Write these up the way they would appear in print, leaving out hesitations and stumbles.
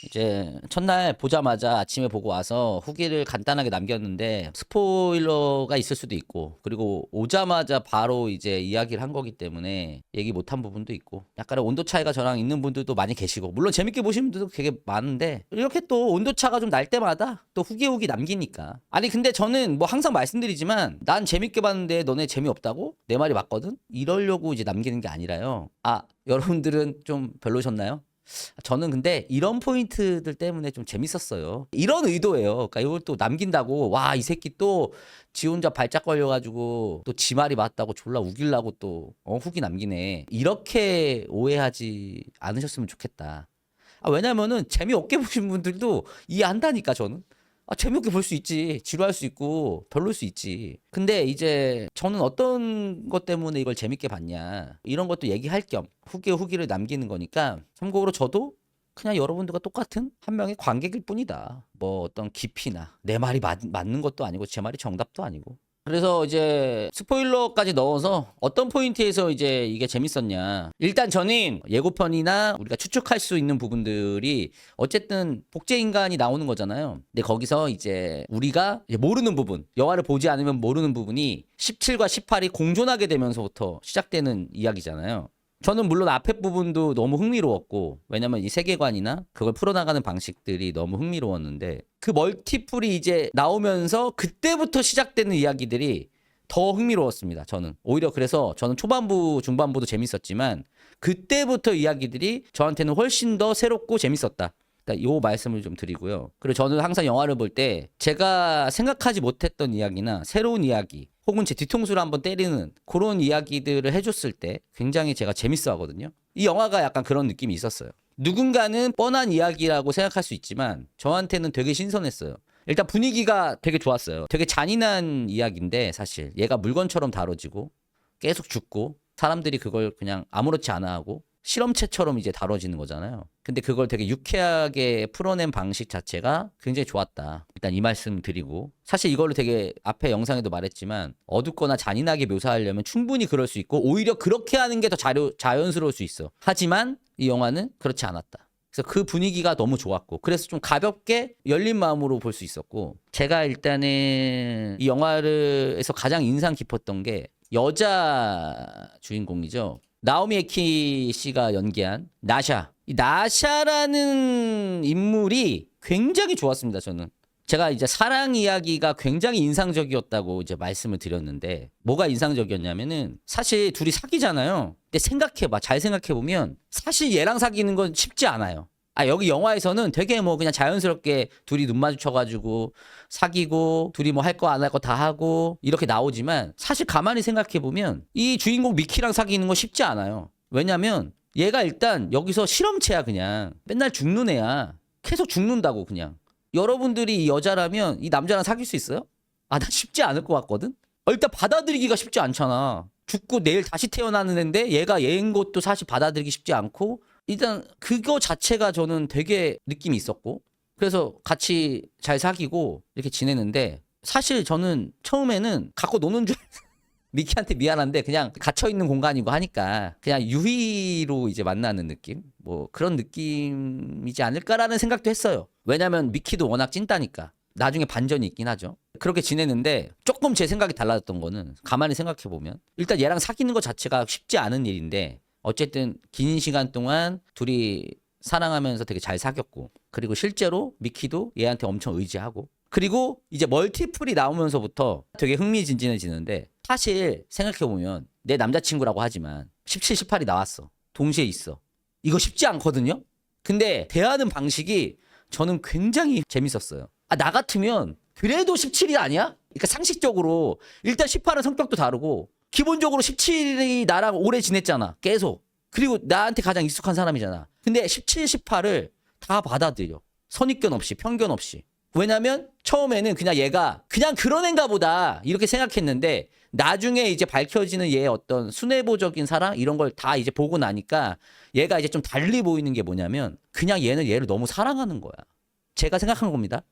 이제 첫날 보자마자 아침에 보고 와서 후기를 간단하게 남겼는데 스포일러가 있을 수도 있고, 그리고 오자마자 바로 이제 이야기를 한 거기 때문에 얘기 못한 부분도 있고, 약간의 온도 차이가 저랑 있는 분들도 많이 계시고, 물론 재밌게 보시는 분들도 되게 많은데, 이렇게 또 온도 차가 좀 날 때마다 또 후기 남기니까. 아니 근데 저는 뭐 항상 말씀드리지만, 난 재밌게 봤는데 너네 재미없다고? 내 말이 맞거든? 이러려고 이제 남기는 게 아니라요. 아, 여러분들은 좀 별로셨나요? 저는 근데 이런 포인트들 때문에 좀 재밌었어요. 이런 의도예요. 그러니까 이걸 또 남긴다고, 와, 이 새끼 또 지 혼자 발작 걸려가지고 또 지 말이 맞다고 졸라 우기려고 또 후기 남기네. 이렇게 오해하지 않으셨으면 좋겠다. 왜냐면은 재미없게 보신 분들도 이해한다니까, 저는. 재미없게 볼 수 있지. 지루할 수 있고 별로일 수 있지. 근데 이제 저는 어떤 것 때문에 이걸 재밌게 봤냐, 이런 것도 얘기할 겸 후기를 남기는 거니까, 참고로 저도 그냥 여러분들과 똑같은 한 명의 관객일 뿐이다. 뭐 어떤 깊이나 내 말이 맞는 것도 아니고 제 말이 정답도 아니고. 그래서 이제 스포일러까지 넣어서 어떤 포인트에서 이제 이게 재밌었냐. 일단 저는 예고편이나 우리가 추측할 수 있는 부분들이 어쨌든 복제 인간이 나오는 거잖아요. 근데 거기서 이제 우리가 이제 모르는 부분, 영화를 보지 않으면 모르는 부분이 17과 18이 공존하게 되면서부터 시작되는 이야기잖아요. 저는 물론 앞에 부분도 너무 흥미로웠고, 왜냐면 이 세계관이나 그걸 풀어나가는 방식들이 너무 흥미로웠는데, 그 멀티플이 이제 나오면서 그때부터 시작되는 이야기들이 더 흥미로웠습니다. 저는 오히려 그래서 저는 초반부 중반부도 재밌었지만 그때부터 이야기들이 저한테는 훨씬 더 새롭고 재밌었다. 이 말씀을 좀 드리고요. 그리고 저는 항상 영화를 볼 때 제가 생각하지 못했던 이야기나 새로운 이야기, 혹은 제 뒤통수를 한번 때리는 그런 이야기들을 해줬을 때 굉장히 제가 재밌어 하거든요. 이 영화가 약간 그런 느낌이 있었어요. 누군가는 뻔한 이야기라고 생각할 수 있지만 저한테는 되게 신선했어요. 일단 분위기가 되게 좋았어요. 되게 잔인한 이야기인데, 사실 얘가 물건처럼 다뤄지고 계속 죽고 사람들이 그걸 그냥 아무렇지 않아 하고 실험체처럼 이제 다뤄지는 거잖아요. 근데 그걸 되게 유쾌하게 풀어낸 방식 자체가 굉장히 좋았다. 일단 이 말씀 드리고, 사실 이걸로 되게 앞에 영상에도 말했지만 어둡거나 잔인하게 묘사하려면 충분히 그럴 수 있고, 오히려 그렇게 하는 게 더 자연스러울 수 있어. 하지만 이 영화는 그렇지 않았다. 그래서 그 분위기가 너무 좋았고, 그래서 좀 가볍게 열린 마음으로 볼 수 있었고, 제가 일단은 이 영화에서 가장 인상 깊었던 게 여자 주인공이죠. 나오미 에키 씨가 연기한 나샤. 이 나샤라는 인물이 굉장히 좋았습니다, 저는. 제가 이제 사랑 이야기가 굉장히 인상적이었다고 이제 말씀을 드렸는데, 뭐가 인상적이었냐면은 사실 둘이 사귀잖아요. 근데 생각해봐, 잘 생각해보면 사실 얘랑 사귀는 건 쉽지 않아요. 여기 영화에서는 되게 뭐 그냥 자연스럽게 둘이 눈 마주쳐가지고 사귀고 둘이 뭐 할 거 안 할 거 다 하고 이렇게 나오지만, 사실 가만히 생각해보면 이 주인공 미키랑 사귀는 건 쉽지 않아요. 왜냐면 얘가 일단 여기서 실험체야. 그냥 맨날 죽는 애야. 계속 죽는다고. 그냥 여러분들이 이 여자라면 이 남자랑 사귈 수 있어요? 나 쉽지 않을 것 같거든. 일단 받아들이기가 쉽지 않잖아. 죽고 내일 다시 태어나는 애인데 얘가 얘인 것도 사실 받아들이기 쉽지 않고, 일단 그거 자체가 저는 되게 느낌이 있었고, 그래서 같이 잘 사귀고 이렇게 지내는데, 사실 저는 처음에는 갖고 노는 줄 미키한테 미안한데 그냥 갇혀있는 공간이고 하니까 그냥 유희로 이제 만나는 느낌? 뭐 그런 느낌이지 않을까라는 생각도 했어요. 왜냐면 미키도 워낙 찐따니까. 나중에 반전이 있긴 하죠. 그렇게 지내는데 조금 제 생각이 달라졌던 거는, 가만히 생각해보면 일단 얘랑 사귀는 것 자체가 쉽지 않은 일인데, 어쨌든 긴 시간 동안 둘이 사랑하면서 되게 잘 사귀었고, 그리고 실제로 미키도 얘한테 엄청 의지하고, 그리고 이제 멀티플이 나오면서부터 되게 흥미진진해지는데, 사실 생각해보면 내 남자친구라고 하지만 17, 18이 나왔어. 동시에 있어. 이거 쉽지 않거든요? 근데 대하는 방식이 저는 굉장히 재밌었어요. 나 같으면 그래도 17이 아니야? 그러니까 상식적으로 일단 18은 성격도 다르고, 기본적으로 17이 나랑 오래 지냈잖아. 계속. 그리고 나한테 가장 익숙한 사람이잖아. 근데 17, 18을 다 받아들여. 선입견 없이, 편견 없이. 왜냐면 처음에는 그냥 얘가 그냥 그런 애인가 보다 이렇게 생각했는데, 나중에 이제 밝혀지는 얘의 어떤 순애보적인 사랑 이런 걸 다 이제 보고 나니까 얘가 이제 좀 달리 보이는 게 뭐냐면, 그냥 얘는 얘를 너무 사랑하는 거야. 제가 생각한 겁니다.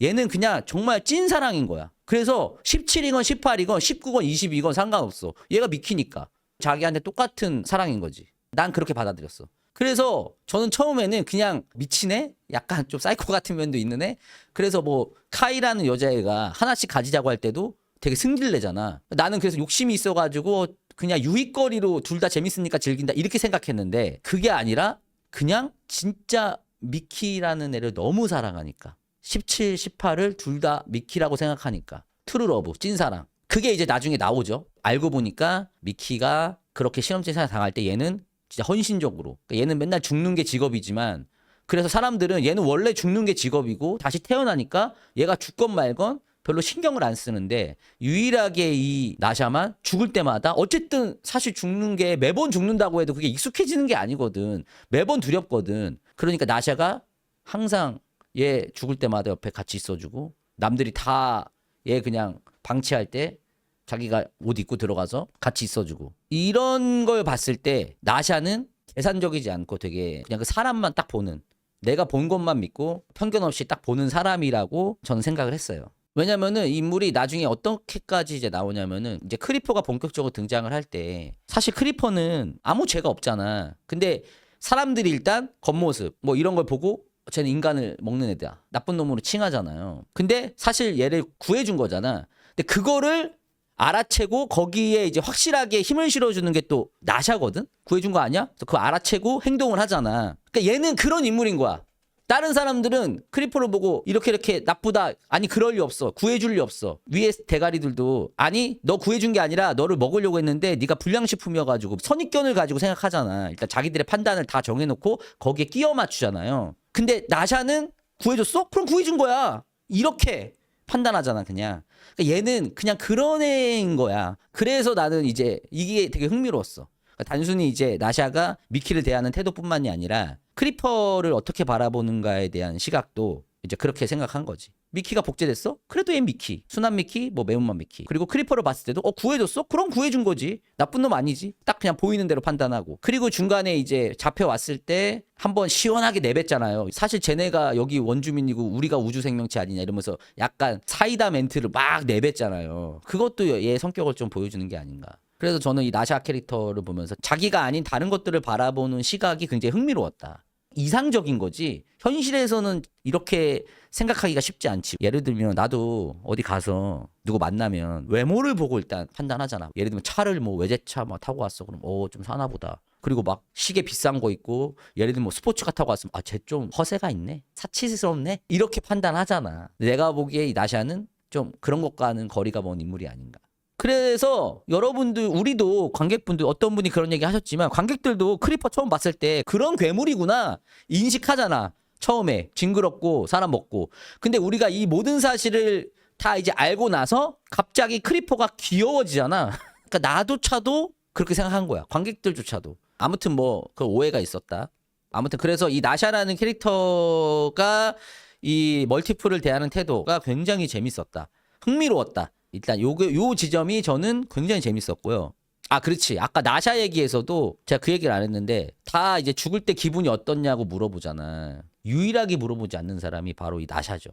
얘는 그냥 정말 찐 사랑인 거야. 그래서 17이건 18이건 19건 20이건 상관없어. 얘가 미키니까. 자기한테 똑같은 사랑인 거지. 난 그렇게 받아들였어. 그래서 저는 처음에는 그냥 미치네? 약간 좀 사이코 같은 면도 있는 애? 그래서 뭐 카이라는 여자애가 하나씩 가지자고 할 때도 되게 승질 내잖아. 나는 그래서 욕심이 있어가지고 그냥 유익거리로 둘 다 재밌으니까 즐긴다 이렇게 생각했는데 그게 아니라 그냥 진짜 미키라는 애를 너무 사랑하니까 17, 18을 둘 다 미키라고 생각하니까 트루러브, 찐사랑. 그게 이제 나중에 나오죠. 알고 보니까 미키가 그렇게 실험체 사냥 당할 때 얘는 진짜 헌신적으로. 그러니까 얘는 맨날 죽는 게 직업이지만 그래서 사람들은 얘는 원래 죽는 게 직업이고 다시 태어나니까 얘가 죽건 말건 별로 신경을 안 쓰는데 유일하게 이 나샤만 죽을 때마다 어쨌든 사실 죽는 게 매번 죽는다고 해도 그게 익숙해지는 게 아니거든. 매번 두렵거든. 그러니까 나샤가 항상 얘 죽을 때마다 옆에 같이 있어주고 남들이 다 얘 그냥 방치할 때 자기가 옷 입고 들어가서 같이 있어주고 이런 걸 봤을 때 나샤는 계산적이지 않고 되게 그냥 그 사람만 딱 보는 내가 본 것만 믿고 편견 없이 딱 보는 사람이라고 저는 생각을 했어요. 왜냐면은 이 인물이 나중에 어떻게까지 이제 나오냐면은 이제 크리퍼가 본격적으로 등장을 할 때 사실 크리퍼는 아무 죄가 없잖아. 근데 사람들이 일단 겉모습 뭐 이런 걸 보고 쟤는 인간을 먹는 애다. 나쁜 놈으로 칭하잖아요. 근데 사실 얘를 구해준 거잖아. 근데 그거를 알아채고 거기에 이제 확실하게 힘을 실어주는 게 또 나샤거든? 구해준 거 아니야? 그래서 그거 알아채고 행동을 하잖아. 그러니까 얘는 그런 인물인 거야. 다른 사람들은 크리퍼를 보고 이렇게 나쁘다. 아니 그럴 리 없어. 구해줄 리 없어. 위에 대가리들도 아니 너 구해준 게 아니라 너를 먹으려고 했는데 네가 불량식품이어가지고 선입견을 가지고 생각하잖아. 일단 자기들의 판단을 다 정해놓고 거기에 끼워 맞추잖아요. 근데 나샤는 구해줬어? 그럼 구해준 거야. 이렇게 판단하잖아 그냥. 그러니까 얘는 그냥 그런 애인 거야. 그래서 나는 이제 이게 되게 흥미로웠어. 그러니까 단순히 이제 나샤가 미키를 대하는 태도뿐만이 아니라 크리퍼를 어떻게 바라보는가에 대한 시각도 이제 그렇게 생각한 거지. 미키가 복제됐어? 그래도 얘 미키. 순한 미키, 뭐 매운맛 미키. 그리고 크리퍼를 봤을 때도 구해줬어? 그럼 구해준 거지. 나쁜 놈 아니지. 딱 그냥 보이는 대로 판단하고. 그리고 중간에 이제 잡혀왔을 때 한번 시원하게 내뱉잖아요. 사실 쟤네가 여기 원주민이고 우리가 우주 생명체 아니냐 이러면서 약간 사이다 멘트를 막 내뱉잖아요. 그것도 얘 성격을 좀 보여주는 게 아닌가. 그래서 저는 이 나샤 캐릭터를 보면서 자기가 아닌 다른 것들을 바라보는 시각이 굉장히 흥미로웠다. 이상적인 거지 현실에서는 이렇게 생각하기가 쉽지 않지. 예를 들면 나도 어디 가서 누구 만나면 외모를 보고 일단 판단하잖아. 예를 들면 차를 뭐 외제차 막 타고 왔어. 그럼 좀 사나 보다. 그리고 막 시계 비싼 거 있고 예를 들면 뭐 스포츠카 타고 왔으면 쟤 좀 허세가 있네. 사치스럽네. 이렇게 판단하잖아. 내가 보기에 이 나샤는 좀 그런 것과는 거리가 먼 인물이 아닌가. 그래서 여러분들 우리도 관객분들 어떤 분이 그런 얘기 하셨지만 관객들도 크리퍼 처음 봤을 때 그런 괴물이구나 인식하잖아. 처음에 징그럽고 사람 먹고. 근데 우리가 이 모든 사실을 다 이제 알고 나서 갑자기 크리퍼가 귀여워지잖아. 그러니까 나조차도 그렇게 생각한 거야. 관객들조차도. 아무튼 뭐 그 오해가 있었다. 아무튼 그래서 이 나샤라는 캐릭터가 이 멀티플을 대하는 태도가 굉장히 재밌었다. 흥미로웠다. 일단 요 지점이 저는 굉장히 재밌었고요. 아, 그렇지. 아까 나샤 얘기에서도 제가 그 얘기를 안 했는데 다 이제 죽을 때 기분이 어떻냐고 물어보잖아. 유일하게 물어보지 않는 사람이 바로 이 나샤죠.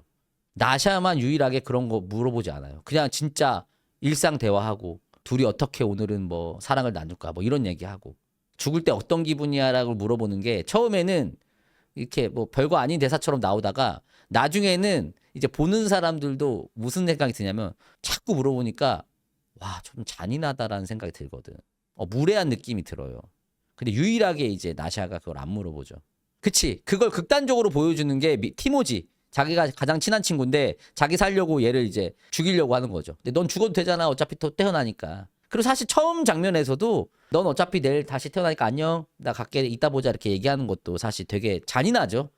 나샤만 유일하게 그런 거 물어보지 않아요. 그냥 진짜 일상 대화하고 둘이 어떻게 오늘은 뭐 사랑을 나눌까 뭐 이런 얘기하고 죽을 때 어떤 기분이야라고 물어보는 게 처음에는 이렇게 뭐 별거 아닌 대사처럼 나오다가 나중에는 이제 보는 사람들도 무슨 생각이 드냐면 자꾸 물어보니까 와, 좀 잔인하다라는 생각이 들거든. 무례한 느낌이 들어요. 근데 유일하게 이제 나샤가 그걸 안 물어보죠. 그치? 그걸 극단적으로 보여주는 게 티모지. 자기가 가장 친한 친구인데 자기 살려고 얘를 이제 죽이려고 하는 거죠. 근데 넌 죽어도 되잖아. 어차피 또 태어나니까. 그리고 사실 처음 장면에서도 넌 어차피 내일 다시 태어나니까 안녕. 나 갈게. 이따 보자. 이렇게 얘기하는 것도 사실 되게 잔인하죠.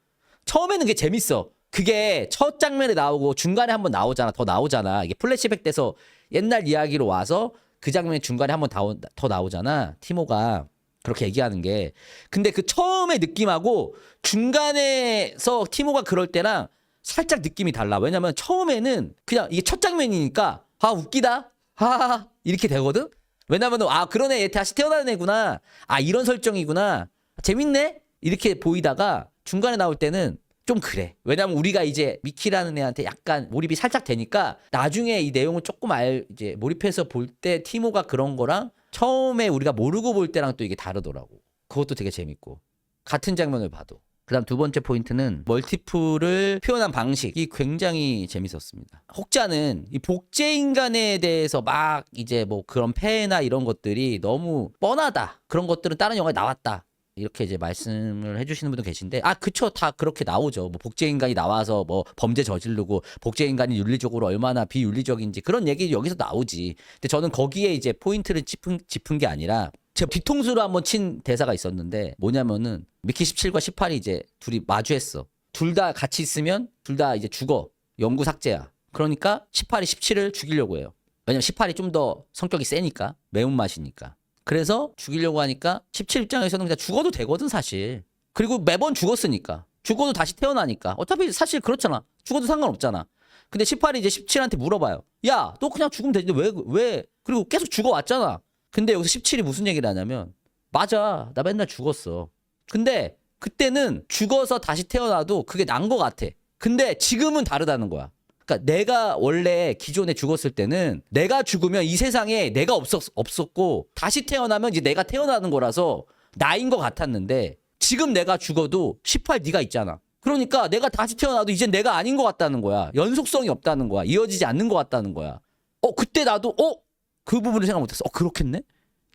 처음에는 그게 재밌어. 그게 첫 장면에 나오고 중간에 한번 나오잖아. 더 나오잖아. 이게 플래시백 돼서 옛날 이야기로 와서 그 장면이 중간에 한번 더 나오잖아. 티모가 그렇게 얘기하는 게. 근데 그 처음의 느낌하고 중간에서 티모가 그럴 때랑 살짝 느낌이 달라. 왜냐면 처음에는 그냥 이게 첫 장면이니까 아, 웃기다. 하하하 이렇게 되거든. 왜냐면 그러네. 얘 다시 태어나는 애구나. 이런 설정이구나. 재밌네. 이렇게 보이다가 중간에 나올 때는 좀 그래. 왜냐면 우리가 이제 미키라는 애한테 약간 몰입이 살짝 되니까 나중에 이 내용을 조금 이제 몰입해서 볼 때 티모가 그런 거랑 처음에 우리가 모르고 볼 때랑 또 이게 다르더라고. 그것도 되게 재밌고. 같은 장면을 봐도. 그다음 두 번째 포인트는 멀티플을 표현한 방식이 굉장히 재밌었습니다. 혹자는 이 복제 인간에 대해서 막 이제 뭐 그런 폐해나 이런 것들이 너무 뻔하다. 그런 것들은 다른 영화에 나왔다. 이렇게 이제 말씀을 해주시는 분도 계신데, 아, 그쵸. 다 그렇게 나오죠. 뭐 복제 인간이 나와서 뭐 범죄 저지르고 복제 인간이 윤리적으로 얼마나 비윤리적인지 그런 얘기 여기서 나오지. 근데 저는 거기에 이제 포인트를 짚은 게 아니라 제가 뒤통수로 한번 친 대사가 있었는데 뭐냐면은 미키 17과 18이 이제 둘이 마주했어. 둘 다 같이 있으면 둘 다 이제 죽어. 영구 삭제야. 그러니까 18이 17을 죽이려고 해요. 왜냐면 18이 좀 더 성격이 세니까. 매운맛이니까. 그래서 죽이려고 하니까 17 입장에서는 그냥 죽어도 되거든 사실. 그리고 매번 죽었으니까. 죽어도 다시 태어나니까. 어차피 사실 그렇잖아. 죽어도 상관없잖아. 근데 18이 이제 17한테 물어봐요. 야, 너 그냥 죽으면 되지. 왜? 그리고 계속 죽어왔잖아. 근데 여기서 17이 무슨 얘기를 하냐면, 맞아. 나 맨날 죽었어. 근데 그때는 죽어서 다시 태어나도 그게 난 것 같아. 근데 지금은 다르다는 거야. 그러니까 내가 원래 기존에 죽었을 때는 내가 죽으면 이 세상에 내가 없었고 다시 태어나면 이제 내가 태어나는 거라서 나인 것 같았는데 지금 내가 죽어도 18 네가 있잖아. 그러니까 내가 다시 태어나도 이제 내가 아닌 것 같다는 거야. 연속성이 없다는 거야. 이어지지 않는 것 같다는 거야. 그때 나도 그 부분을 생각 못했어. 그렇겠네?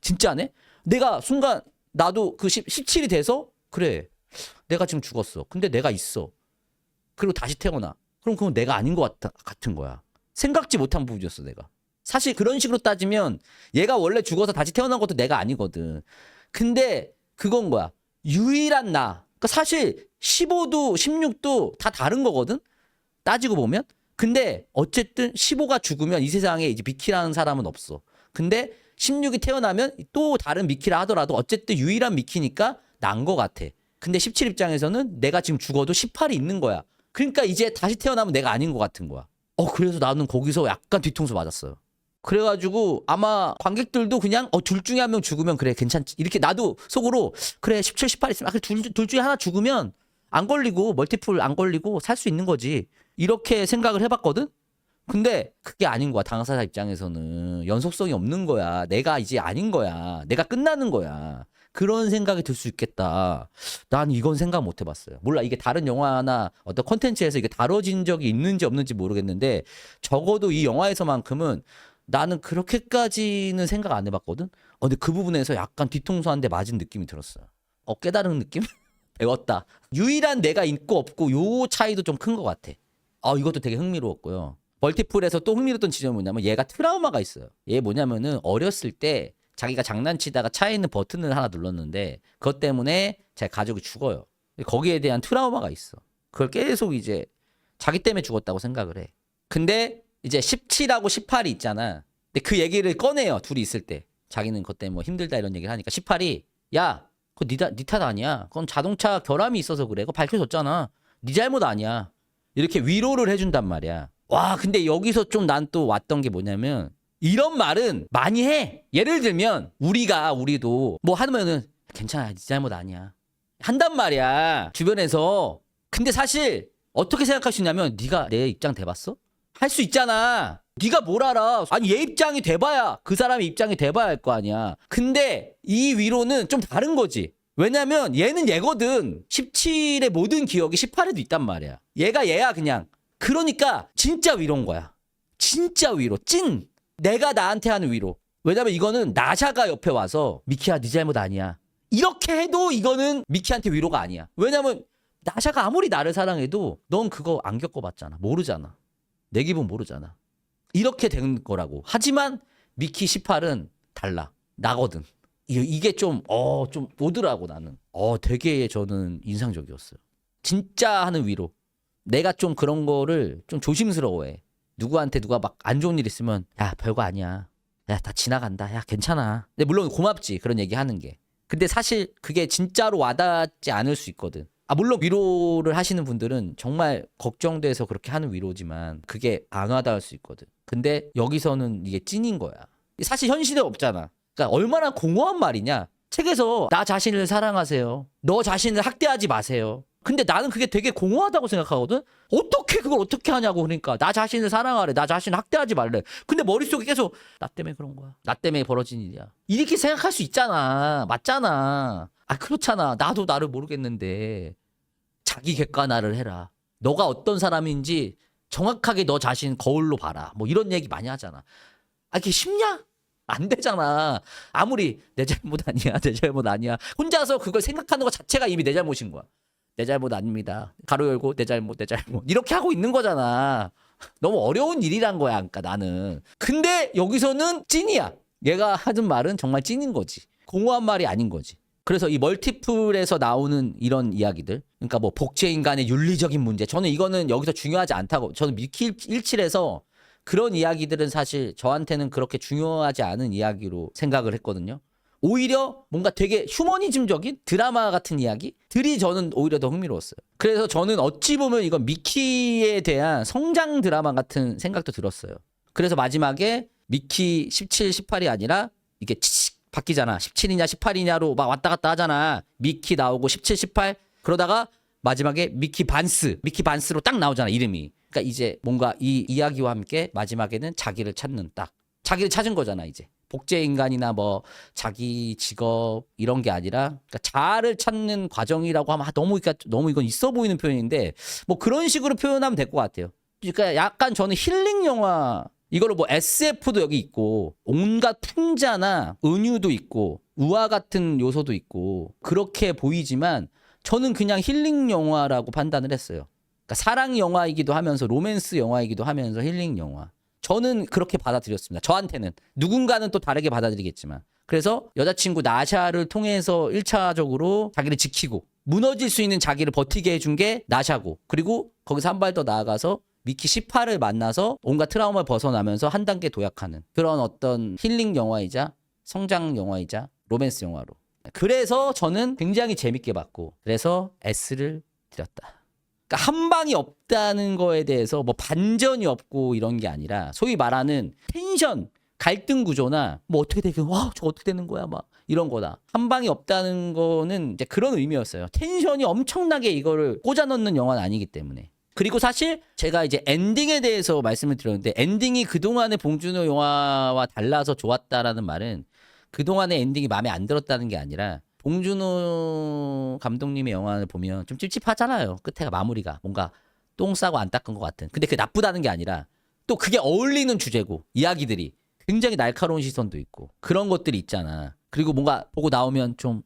진짜네? 내가 순간 나도 그 17이 돼서 그래. 내가 지금 죽었어. 근데 내가 있어. 그리고 다시 태어나. 그럼 그건 내가 아닌 것 같은 거야. 생각지 못한 부분이었어, 내가. 사실 그런 식으로 따지면 얘가 원래 죽어서 다시 태어난 것도 내가 아니거든. 근데 그건 거야. 유일한 나. 그러니까 사실 15도 16도 다 다른 거거든. 따지고 보면. 근데 어쨌든 15가 죽으면 이 세상에 이제 미키라는 사람은 없어. 근데 16이 태어나면 또 다른 미키라 하더라도 어쨌든 유일한 미키니까 난 거 같아. 근데 17 입장에서는 내가 지금 죽어도 18이 있는 거야. 그러니까 이제 다시 태어나면 내가 아닌 것 같은 거야. 그래서 나는 거기서 약간 뒤통수 맞았어요. 그래가지고 아마 관객들도 그냥 둘 중에 한 명 죽으면 그래 괜찮지. 이렇게 나도 속으로 그래 17, 18 있으면 그래 둘 중에 하나 죽으면 안 걸리고 멀티플 안 걸리고 살 수 있는 거지. 이렇게 생각을 해봤거든. 근데 그게 아닌 거야. 당사자 입장에서는 연속성이 없는 거야. 내가 이제 아닌 거야. 내가 끝나는 거야. 그런 생각이 들 수 있겠다. 난 이건 생각 못 해봤어요. 몰라 이게 다른 영화나 어떤 콘텐츠에서 이게 다뤄진 적이 있는지 없는지 모르겠는데 적어도 이 영화에서만큼은 나는 그렇게까지는 생각 안 해봤거든. 근데 그 부분에서 약간 뒤통수 한 대 맞은 느낌이 들었어요. 깨달은 느낌? 배웠다. 유일한 내가 있고 없고 요 차이도 좀 큰 것 같아. 이것도 되게 흥미로웠고요. 멀티플에서 또 흥미로웠던 지점이 뭐냐면 얘가 트라우마가 있어요. 얘 뭐냐면은 어렸을 때 자기가 장난치다가 차에 있는 버튼을 하나 눌렀는데 그것 때문에 제 가족이 죽어요. 거기에 대한 트라우마가 있어. 그걸 계속 이제 자기 때문에 죽었다고 생각을 해. 근데 이제 17하고 18이 있잖아. 근데 그 얘기를 꺼내요. 둘이 있을 때. 자기는 그것 때문에 뭐 힘들다 이런 얘기를 하니까 18이 야, 그거 네 탓 아니야. 그건 자동차 결함이 있어서 그래. 그거 밝혀졌잖아. 네 잘못 아니야. 이렇게 위로를 해준단 말이야. 와, 근데 여기서 좀 난 또 왔던 게 뭐냐면 이런 말은 많이 해. 예를 들면 우리도 뭐 하면은 괜찮아. 네 잘못 아니야. 한단 말이야. 주변에서. 근데 사실 어떻게 생각할 수 있냐면 네가 내 입장 돼봤어? 할 수 있잖아. 네가 뭘 알아. 아니 얘 입장이 돼봐야 그 사람의 입장이 돼봐야 할 거 아니야. 근데 이 위로는 좀 다른 거지. 왜냐면 얘는 얘거든. 17의 모든 기억이 18에도 있단 말이야. 얘가 얘야 그냥. 그러니까 진짜 위로인 거야. 진짜 위로. 찐. 내가 나한테 하는 위로. 왜냐면 이거는 나샤가 옆에 와서 미키야 네 잘못 아니야. 이렇게 해도 이거는 미키한테 위로가 아니야. 왜냐면 나샤가 아무리 나를 사랑해도 넌 그거 안 겪어봤잖아. 모르잖아. 내 기분 모르잖아. 이렇게 된 거라고. 하지만 미키 18은 달라. 나거든. 이게 좀 오더라고 나는. 되게 저는 인상적이었어요. 진짜 하는 위로. 내가 좀 그런 거를 좀 조심스러워해. 누구한테 누가 막 안 좋은 일 있으면 야 별거 아니야. 야 다 지나간다. 야 괜찮아. 근데 물론 고맙지 그런 얘기 하는 게. 근데 사실 그게 진짜로 와닿지 않을 수 있거든. 물론 위로를 하시는 분들은 정말 걱정돼서 그렇게 하는 위로지만 그게 안 와닿을 수 있거든. 근데 여기서는 이게 찐인 거야. 사실 현실에 없잖아. 그러니까 얼마나 공허한 말이냐. 책에서 나 자신을 사랑하세요. 너 자신을 학대하지 마세요. 근데 나는 그게 되게 공허하다고 생각하거든. 어떻게 그걸 어떻게 하냐고. 그러니까 나 자신을 사랑하래. 나 자신을 학대하지 말래. 근데 머릿속에 계속 나 때문에 그런 거야. 나 때문에 벌어진 일이야. 이렇게 생각할 수 있잖아. 맞잖아. 아 그렇잖아. 나도 나를 모르겠는데 자기 객관화를 해라. 너가 어떤 사람인지 정확하게 너 자신 거울로 봐라. 뭐 이런 얘기 많이 하잖아. 아 이게 쉽냐? 안 되잖아. 아무리 내 잘못 아니야, 내 잘못 아니야. 혼자서 그걸 생각하는 것 자체가 이미 내 잘못인 거야. 내 잘못 아닙니다. 가로 열고 내 잘못, 내 잘못. 이렇게 하고 있는 거잖아. 너무 어려운 일이란 거야, 그러니까 나는. 근데 여기서는 찐이야. 얘가 하는 말은 정말 찐인 거지. 공허한 말이 아닌 거지. 그래서 이 멀티플에서 나오는 이런 이야기들, 그러니까 뭐 복제 인간의 윤리적인 문제, 저는 이거는 여기서 중요하지 않다고, 저는 미키 17에서 그런 이야기들은 사실 저한테는 그렇게 중요하지 않은 이야기로 생각을 했거든요. 오히려 뭔가 되게 휴머니즘적인 드라마 같은 이야기들이 저는 오히려 더 흥미로웠어요. 그래서 저는 어찌 보면 이건 미키에 대한 성장 드라마 같은 생각도 들었어요. 그래서 마지막에 미키 17, 18이 아니라 이게 치익 바뀌잖아. 17이냐 18이냐로 막 왔다 갔다 하잖아. 미키 나오고 17, 18 그러다가 마지막에 미키 반스로 딱 나오잖아, 이름이. 그러니까 이제 뭔가 이 이야기와 함께 마지막에는 자기를 찾는 자기를 찾은 거잖아, 이제. 복제 인간이나 뭐 자기 직업 이런 게 아니라 그러니까 자아를 찾는 과정이라고 하면 그러니까 너무 이건 있어 보이는 표현인데 뭐 그런 식으로 표현하면 될 것 같아요. 그러니까 약간 저는 힐링 영화 이걸로 뭐 SF도 여기 있고 온갖 풍자나 은유도 있고 우화 같은 요소도 있고 그렇게 보이지만 저는 그냥 힐링 영화라고 판단을 했어요. 그러니까 사랑 영화이기도 하면서 로맨스 영화이기도 하면서 힐링 영화. 저는 그렇게 받아들였습니다. 저한테는. 누군가는 또 다르게 받아들이겠지만. 그래서 여자친구 나샤를 통해서 1차적으로 자기를 지키고 무너질 수 있는 자기를 버티게 해준 게 나샤고, 그리고 거기서 한 발 더 나아가서 미키 18을 만나서 온갖 트라우마를 벗어나면서 한 단계 도약하는 그런 어떤 힐링 영화이자 성장 영화이자 로맨스 영화로. 그래서 저는 굉장히 재밌게 봤고 그래서 S를 드렸다. 그러니까 한 방이 없다는 거에 대해서 뭐 반전이 없고 이런 게 아니라 소위 말하는 텐션, 갈등 구조나 뭐 어떻게 되긴 저 어떻게 되는 거야 막 이런 거다. 한 방이 없다는 거는 이제 그런 의미였어요. 텐션이 엄청나게 이거를 꽂아 넣는 영화는 아니기 때문에. 그리고 사실 제가 이제 엔딩에 대해서 말씀을 드렸는데 엔딩이 그동안의 봉준호 영화와 달라서 좋았다라는 말은 그동안의 엔딩이 마음에 안 들었다는 게 아니라 봉준호 감독님의 영화를 보면 좀 찝찝하잖아요. 끝에가 마무리가 뭔가 똥 싸고 안 닦은 것 같은. 근데 그게 나쁘다는 게 아니라 또 그게 어울리는 주제고 이야기들이 굉장히 날카로운 시선도 있고 그런 것들이 있잖아. 그리고 뭔가 보고 나오면 좀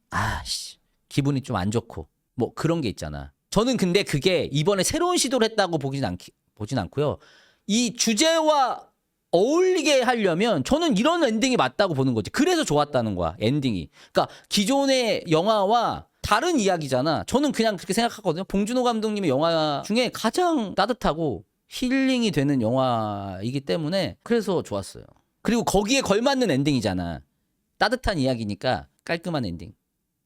기분이 좀 안 좋고 뭐 그런 게 있잖아. 저는 근데 그게 이번에 새로운 시도를 했다고 보진 않고요. 이 주제와 어울리게 하려면 저는 이런 엔딩이 맞다고 보는 거지. 그래서 좋았다는 거야, 엔딩이. 그러니까 기존의 영화와 다른 이야기잖아. 저는 그냥 그렇게 생각하거든요. 봉준호 감독님의 영화 중에 가장 따뜻하고 힐링이 되는 영화이기 때문에 그래서 좋았어요. 그리고 거기에 걸맞는 엔딩이잖아. 따뜻한 이야기니까 깔끔한 엔딩.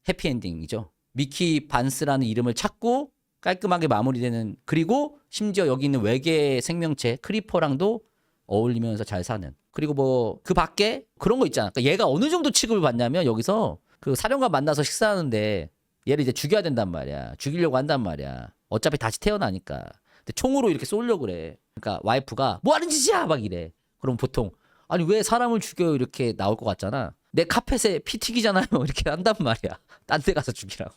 해피엔딩이죠. 미키 반스라는 이름을 찾고 깔끔하게 마무리되는, 그리고 심지어 여기 있는 외계 생명체 크리퍼랑도 어울리면서 잘 사는. 그리고 뭐 그 밖에 그런 거 있잖아. 그러니까 얘가 어느 정도 취급을 받냐면 여기서 그 사령관 만나서 식사하는데 얘를 이제 죽여야 된단 말이야. 죽이려고 한단 말이야. 어차피 다시 태어나니까. 근데 총으로 이렇게 쏘려고 그래. 그러니까 와이프가 뭐 하는 짓이야 막 이래. 그럼 보통 아니 왜 사람을 죽여요 이렇게 나올 것 같잖아. 내 카펫에 피 튀기잖아요 이렇게 한단 말이야. 딴 데 가서 죽이라고.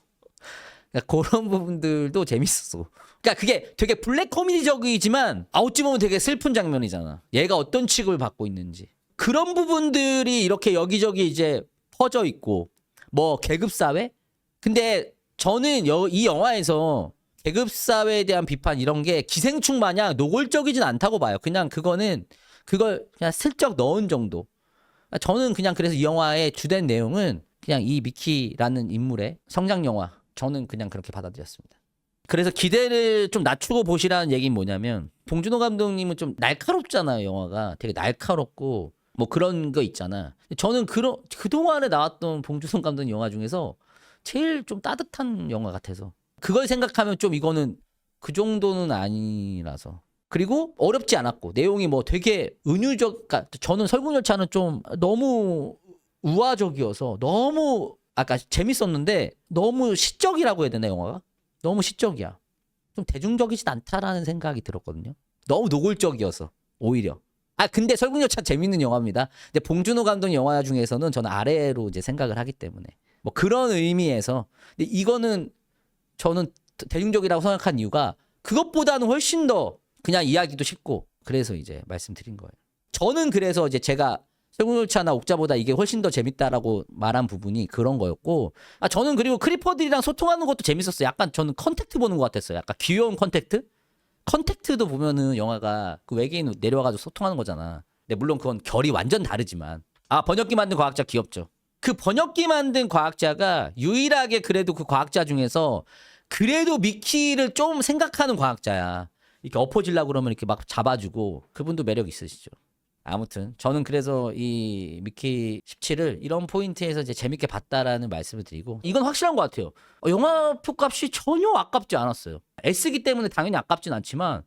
그러니까 그런 부분들도 재밌었어. 그러니까 그게 되게 블랙 코미디적이지만 어찌 보면 되게 슬픈 장면이잖아. 얘가 어떤 취급을 받고 있는지. 그런 부분들이 이렇게 여기저기 이제 퍼져 있고 뭐 계급사회? 근데 저는 이 영화에서 계급사회에 대한 비판 이런 게 기생충 마냥 노골적이진 않다고 봐요. 그냥 그걸 그냥 슬쩍 넣은 정도. 저는 그냥 그래서 이 영화의 주된 내용은 그냥 이 미키라는 인물의 성장 영화. 저는 그냥 그렇게 받아들였습니다. 그래서 기대를 좀 낮추고 보시라는 얘기는 뭐냐면 봉준호 감독님은 좀 날카롭잖아요. 영화가 되게 날카롭고 뭐 그런 거 있잖아. 저는 그동안에 나왔던 봉준호 감독님 영화 중에서 제일 좀 따뜻한 영화 같아서 그걸 생각하면 좀 이거는 그 정도는 아니라서. 그리고 어렵지 않았고 내용이 뭐 되게 은유적. 그러니까 저는 설국열차는 좀 너무 우화적이어서 너무 아까 재밌었는데 너무 시적이라고 해야 되나 영화가? 너무 시적이야. 좀 대중적이진 않다라는 생각이 들었거든요. 너무 노골적이어서 오히려. 근데 설국열차 재밌는 영화입니다. 근데 봉준호 감독 영화 중에서는 저는 아래로 이제 생각을 하기 때문에 뭐 그런 의미에서. 근데 이거는 저는 대중적이라고 생각한 이유가 그것보다는 훨씬 더 그냥 이야기도 쉽고 그래서 이제 말씀드린 거예요. 저는 그래서 이제 제가 세군열차나 옥자보다 이게 훨씬 더 재밌다라고 말한 부분이 그런 거였고, 저는 그리고 크리퍼들이랑 소통하는 것도 재밌었어요. 약간 저는 컨택트 보는 것 같았어요. 약간 귀여운 컨택트? 컨택트도 보면은 영화가 그 외계인 내려와가지고 소통하는 거잖아. 근데 물론 그건 결이 완전 다르지만. 번역기 만든 과학자 귀엽죠. 그 번역기 만든 과학자가 유일하게 그래도 그 과학자 중에서 그래도 미키를 좀 생각하는 과학자야. 이렇게 엎어지려고 그러면 이렇게 막 잡아주고 그분도 매력 있으시죠. 아무튼 저는 그래서 이 미키 17을 이런 포인트에서 이제 재밌게 봤다라는 말씀을 드리고 이건 확실한 것 같아요. 영화표 값이 전혀 아깝지 않았어요. S기 때문에 당연히 아깝진 않지만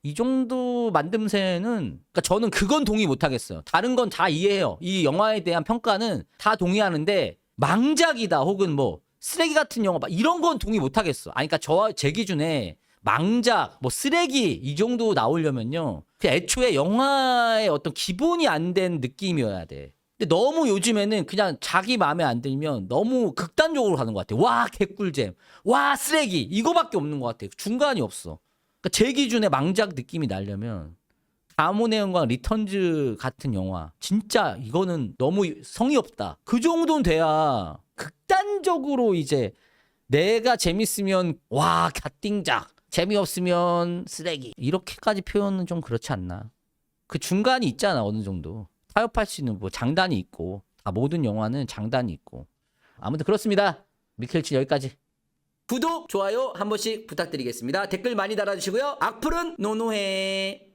이 정도 만듦새는 그러니까 저는 그건 동의 못 하겠어요. 다른 건 다 이해해요. 이 영화에 대한 평가는 다 동의하는데 망작이다 혹은 뭐 쓰레기 같은 영화 이런 건 동의 못 하겠어. 그러니까 제 기준에 망작, 뭐 쓰레기 이 정도 나오려면요. 그 애초에 영화의 어떤 기본이 안 된 느낌이어야 돼. 근데 너무 요즘에는 그냥 자기 마음에 안 들면 너무 극단적으로 가는 것 같아. 와 개꿀잼, 와 쓰레기 이거밖에 없는 것 같아. 중간이 없어. 그러니까 제 기준에 망작 느낌이 나려면 가문의 영광 리턴즈 같은 영화 진짜 이거는 너무 성의 없다. 그 정도는 돼야 극단적으로 이제 내가 재밌으면 와 갓띵작 재미없으면 쓰레기 이렇게까지 표현은 좀 그렇지 않나. 그 중간이 있잖아. 어느 정도 타협할 수 있는 뭐 장단이 있고 다 모든 영화는 장단이 있고. 아무튼 그렇습니다. 미켈치 여기까지. 구독 좋아요 한 번씩 부탁드리겠습니다. 댓글 많이 달아주시고요. 악플은 노노해.